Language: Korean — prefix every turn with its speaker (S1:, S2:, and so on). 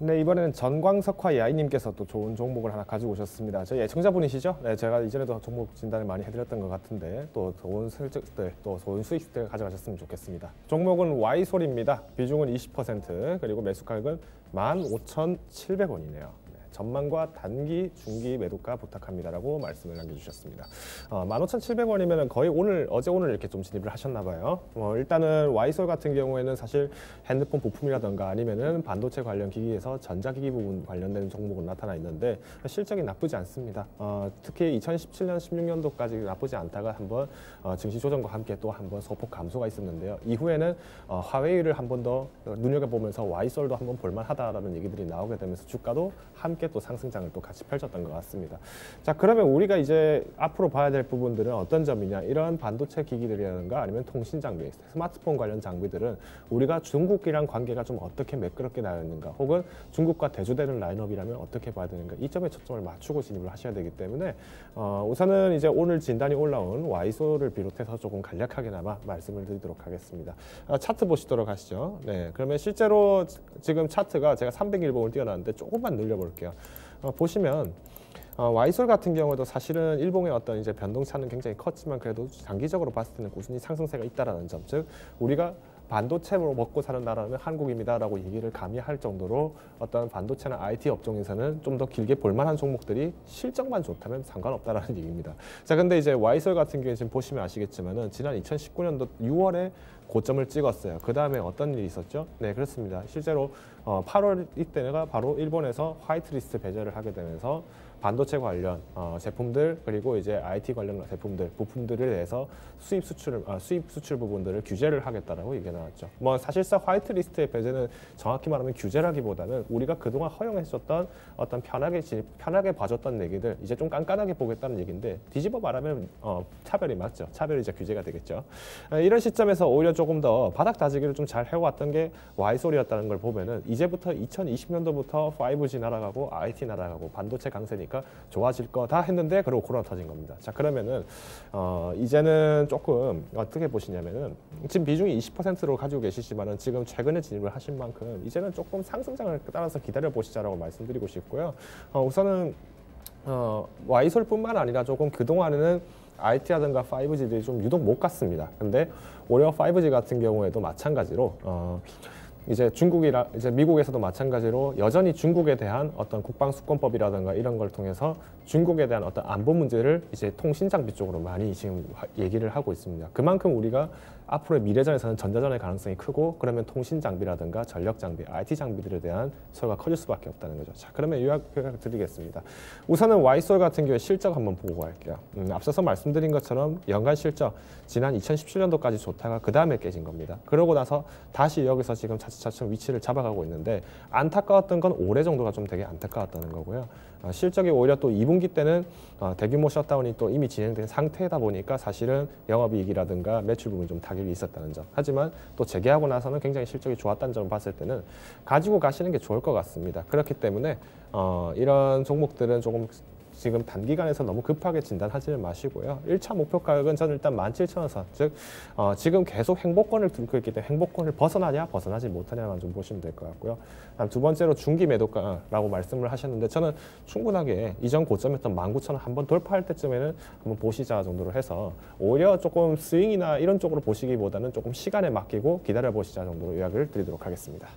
S1: 네, 이번에는 전광석화 야이님께서 또 좋은 종목을 하나 가지고 오셨습니다. 저희 애청자분이시죠? 네, 제가 이전에도 종목 진단을 많이 해드렸던 것 같은데 또 좋은 실적들, 또 좋은 수익들 가져가셨으면 좋겠습니다. 종목은 Y솔입니다. 비중은 20%, 그리고 매수 가격은 15,700원이네요. 전망과 단기, 중기 매도가 부탁합니다라고 말씀을 남겨주셨습니다. 15,700원이면 거의 어제 오늘 이렇게 좀 진입을 하셨나 봐요. 일단은 Y솔 같은 경우에는 사실 핸드폰 부품이라던가 아니면은 반도체 관련 기기에서 전자기기 부분 관련된 종목은 나타나 있는데 실적이 나쁘지 않습니다. 특히 2017년, 16년도까지 나쁘지 않다가 한번 증시 조정과 함께 또 한번 소폭 감소가 있었는데요. 이후에는 화웨이를 한 번 더 눈여겨보면서 Y솔도 한번 볼만하다라는 얘기들이 나오게 되면서 주가도 함께 또 상승장을 또 같이 펼쳤던 것 같습니다. 자, 그러면 우리가 이제 앞으로 봐야 될 부분들은 어떤 점이냐? 이런 반도체 기기들이라든가 아니면 통신 장비, 스마트폰 관련 장비들은 우리가 중국이랑 관계가 좀 어떻게 매끄럽게 나였는가, 혹은 중국과 대조되는 라인업이라면 어떻게 봐야 되는가, 이 점에 초점을 맞추고 진입을 하셔야 되기 때문에 우선은 이제 오늘 진단이 올라온 Y솔을 비롯해서 조금 간략하게나마 말씀을 드리도록 하겠습니다. 차트 보시도록 하시죠. 네, 그러면 실제로 지금 차트가 제가 301봉을 띄워놨는데 조금만 늘려볼게요. 보시면 Y솔 같은 경우도 사실은 일봉의 어떤 이제 변동차는 굉장히 컸지만 그래도 장기적으로 봤을 때는 꾸준히 상승세가 있다라는 점, 즉 우리가 반도체로 먹고 사는 나라는 한국입니다라고 얘기를 감히 할 정도로 어떤 반도체나 IT 업종에서는 좀 더 길게 볼만한 종목들이 실적만 좋다면 상관없다라는 얘기입니다. 자, 근데 이제 Y솔 같은 경우에 지금 보시면 아시겠지만은 지난 2019년도 6월에 고점을 찍었어요. 그 다음에 어떤 일이 있었죠? 네, 그렇습니다. 실제로 8월 이때가 바로 일본에서 화이트리스트 배제를 하게 되면서 반도체 관련 제품들, 그리고 이제 IT 관련 제품들, 부품들에 대해서 수입 수출 부분들을 규제를 하겠다라고 얘기가 나왔죠. 뭐 사실상 화이트리스트의 배제는 정확히 말하면 규제라기보다는 우리가 그동안 허용했었던 어떤 편하게 봐줬던 얘기들 이제 좀 깐깐하게 보겠다는 얘기인데, 뒤집어 말하면 차별이 맞죠. 차별이 이제 규제가 되겠죠. 이런 시점에서 오히려 조금 더 바닥 다지기를 좀 잘 해왔던 게 Y솔이었다는 걸 보면은 이제부터 2020년도부터 5G 날아가고 IT 날아가고 반도체 강세니까 좋아질 거다 했는데 그러고 코로나 터진 겁니다. 자, 그러면은 이제는 조금 어떻게 보시냐면은 지금 비중이 20%로 가지고 계시지만은 지금 최근에 진입을 하신 만큼 이제는 조금 상승장을 따라서 기다려 보시자라고 말씀드리고 싶고요. 우선은 Y솔뿐만 아니라 조금 그동안에는 IT라든가 5G들이 좀 유독 못 갔습니다. 근데 오히려 5G 같은 경우에도 마찬가지로 이제 미국에서도 마찬가지로 여전히 중국에 대한 어떤 국방수권법이라든가 이런 걸 통해서 중국에 대한 어떤 안보 문제를 이제 통신 장비 쪽으로 많이 지금 얘기를 하고 있습니다. 그만큼 우리가 앞으로의 미래전에서는 전자전의 가능성이 크고, 그러면 통신 장비라든가 전력 장비, IT 장비들에 대한 수요가 커질 수밖에 없다는 거죠. 자, 그러면 요약 드리겠습니다. 우선은 Y솔 같은 경우에 실적 한번 보고 갈게요. 앞서서 말씀드린 것처럼 연간 실적 지난 2017년도까지 좋다가 그 다음에 깨진 겁니다. 그러고 나서 다시 여기서 지금 차츰 위치를 잡아가고 있는데, 안타까웠던 건 올해 정도가 좀 되게 안타까웠다는 거고요. 실적이 오히려 또 2분기 때는 대규모 셧다운이 또 이미 진행된 상태다 보니까 사실은 영업이익이라든가 매출 부분 좀 타격이 있었다는 점. 하지만 또 재개하고 나서는 굉장히 실적이 좋았다는 점을 봤을 때는 가지고 가시는 게 좋을 것 같습니다. 그렇기 때문에 이런 종목들은 조금 지금 단기간에서 너무 급하게 진단하지는 마시고요. 1차 목표 가격은 저는 일단 17,000원, 즉 지금 계속 행보권을 들고 있기 때문에 행보권을 벗어나냐 벗어나지 못하냐만 좀 보시면 될 것 같고요. 두 번째로 중기 매도가라고 말씀을 하셨는데, 저는 충분하게 이전 고점이었던 19,000원 한번 돌파할 때쯤에는 한번 보시자 정도로 해서 오히려 조금 스윙이나 이런 쪽으로 보시기보다는 조금 시간에 맡기고 기다려 보시자 정도로 요약을 드리도록 하겠습니다.